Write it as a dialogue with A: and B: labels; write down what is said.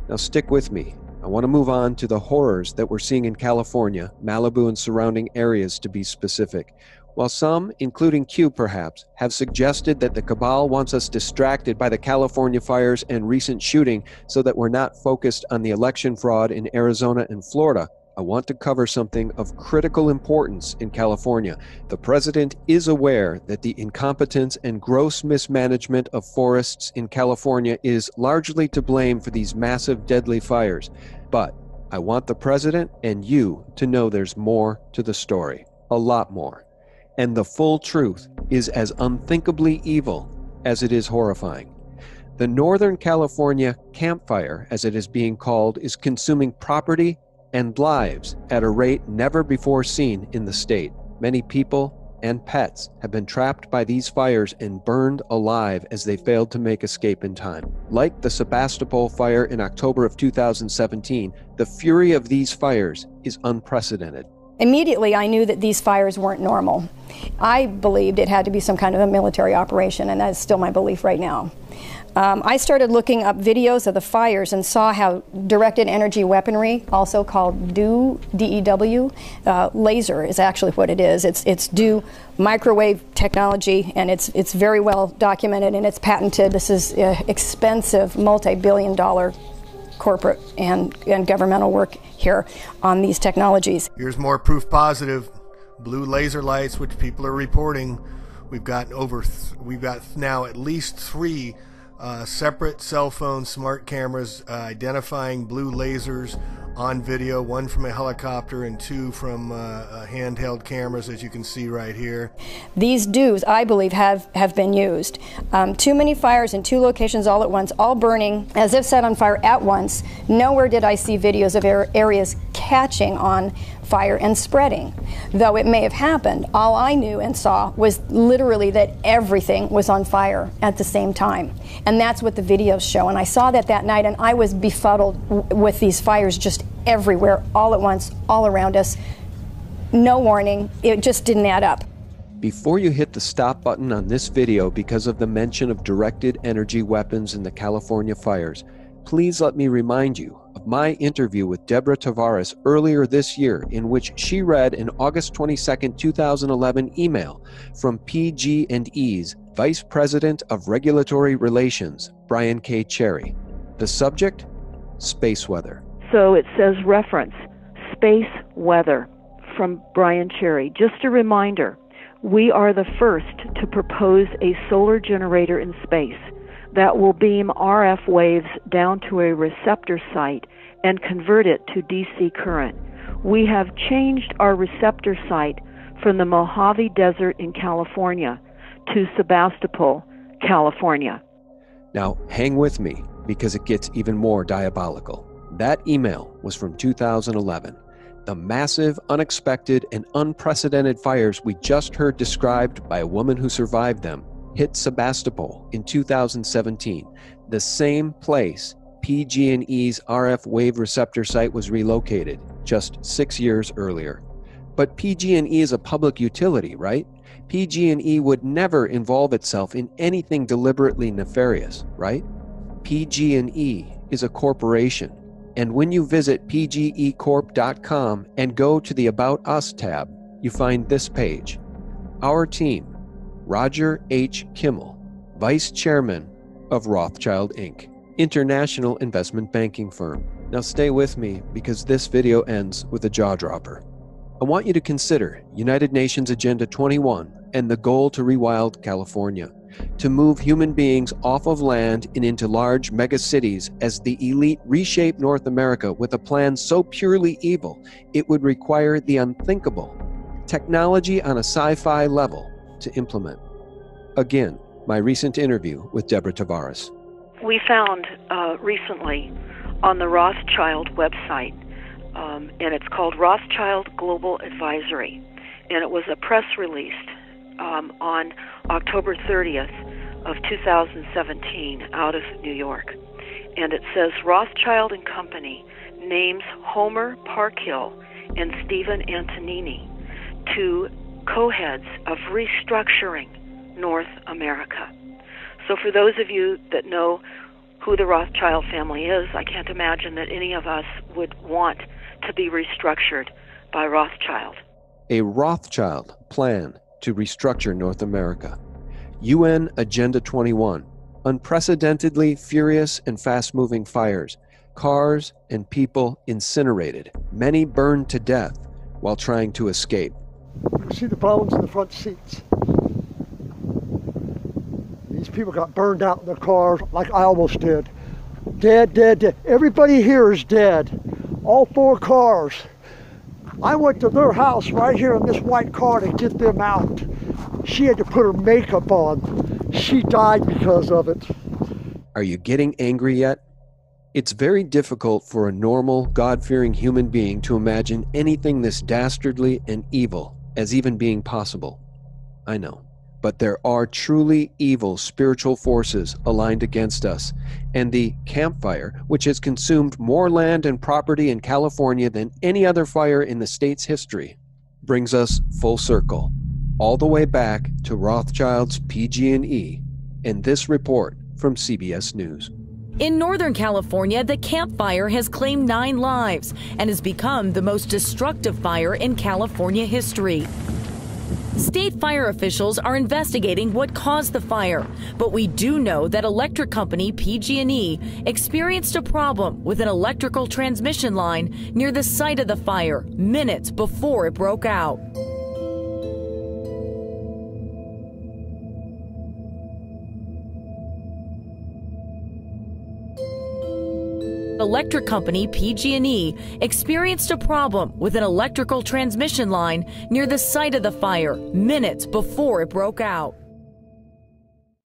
A: Now stick with me. I want to move on to the horrors that we're seeing in California, Malibu and surrounding areas to be specific. While some, including Q perhaps, have suggested that the cabal wants us distracted by the California fires and recent shooting so that we're not focused on the election fraud in Arizona and Florida, I want to cover something of critical importance in California. The president is aware that the incompetence and gross mismanagement of forests in California is largely to blame for these massive deadly fires. But I want the president and you to know there's more to the story, a lot more. And the full truth is as unthinkably evil as it is horrifying. The Northern California campfire, as it is being called, is consuming property and lives at a rate never before seen in the state. Many people and pets have been trapped by these fires and burned alive as they failed to make escape in time. Like the Sebastopoll fire in October of 2017, the fury of these fires is unprecedented.
B: Immediately, I knew that these fires weren't normal. I believed it had to be some kind of a military operation, and that is still my belief right now. I started looking up videos of the fires and saw how directed energy weaponry, also called DEW, D-E-W, laser is actually what it is. It's DEW microwave technology, and it's very well documented and it's patented. This is expensive, multi-billion-dollar corporate and governmental work here on these technologies.
C: Here's more proof positive. Blue laser lights, which people are reporting. We've got now at least 3 separate cell phone smart cameras identifying blue lasers on video, 1 from a helicopter and 2 from handheld cameras, as you can see right here.
B: These DEWs, I believe, have been used. Too many fires in 2 locations all at once, all burning as if set on fire at once. Nowhere did I see videos of areas catching on fire and spreading. Though it may have happened, all I knew and saw was literally that everything was on fire at the same time. And that's what the videos show. And I saw that night, and I was befuddled with these fires just everywhere, all at once, all around us. No warning. It just didn't add up.
A: Before you hit the stop button on this video because of the mention of directed energy weapons in the California fires, please let me remind you of my interview with Deborah Tavares earlier this year, in which she read an August 22, 2011 email from PG&E's Vice President of Regulatory Relations, Brian K. Cherry. The subject? Space weather.
D: So it says reference, space weather, from Brian Cherry. Just a reminder, we are the first to propose a solar generator in space that will beam RF waves down to a receptor site and convert it to DC current. We have changed our receptor site from the Mojave Desert in California to Sebastopol, California.
A: Now, hang with me because it gets even more diabolical. That email was from 2011. The massive, unexpected, and unprecedented fires we just heard described by a woman who survived them hit Sebastopol in 2017, the same place PG&E's RF wave receptor site was relocated just 6 years earlier. But PG&E is a public utility, right? PG&E would never involve itself in anything deliberately nefarious, right? PG&E is a corporation. And when you visit pgecorp.com and go to the About Us tab, you find this page. Our team, Roger H. Kimmel, Vice Chairman of Rothschild, Inc., international investment banking firm. Now stay with me because this video ends with a jaw dropper. I want you to consider United Nations Agenda 21 and the goal to rewild California, to move human beings off of land and into large megacities as the elite reshape North America with a plan so purely evil it would require the unthinkable, technology on a sci-fi level, to implement. Again, my recent interview with Deborah Tavares.
D: We found recently on the Rothschild website, and it's called Rothschild Global Advisory, and it was a press release on October 30th of 2017 out of New York. And it says Rothschild and Company names Homer Parkhill and Stephen Antonini to co-heads of restructuring North America. So for those of you that know who the Rothschild family is. I can't imagine that any of us would want to be restructured by Rothschild.
A: A Rothschild plan to restructure North America. UN Agenda 21. Unprecedentedly furious and fast-moving fires. Cars and people incinerated. Many burned to death while trying to escape.
E: You can see the bones in the front seats. These people got burned out in their cars like I almost did. Dead, dead, dead. Everybody here is dead. All 4 cars. I went to their house right here in this white car to get them out. She had to put her makeup on. She died because of it.
A: Are you getting angry yet? It's very difficult for a normal, God-fearing human being to imagine anything this dastardly and evil as even being possible. I know. But there are truly evil spiritual forces aligned against us, and the campfire, which has consumed more land and property in California than any other fire in the state's history, brings us full circle, all the way back to Rothschild's PG&E, and this report from CBS News.
F: In Northern California, the campfire has claimed 9 lives and has become the most destructive fire in California history. State fire officials are investigating what caused the fire, but we do know that electric company PG&E experienced a problem with an electrical transmission line near the site of the fire minutes before it broke out. Electric company PG&E experienced a problem with an electrical transmission line near the site of the fire minutes before it broke out.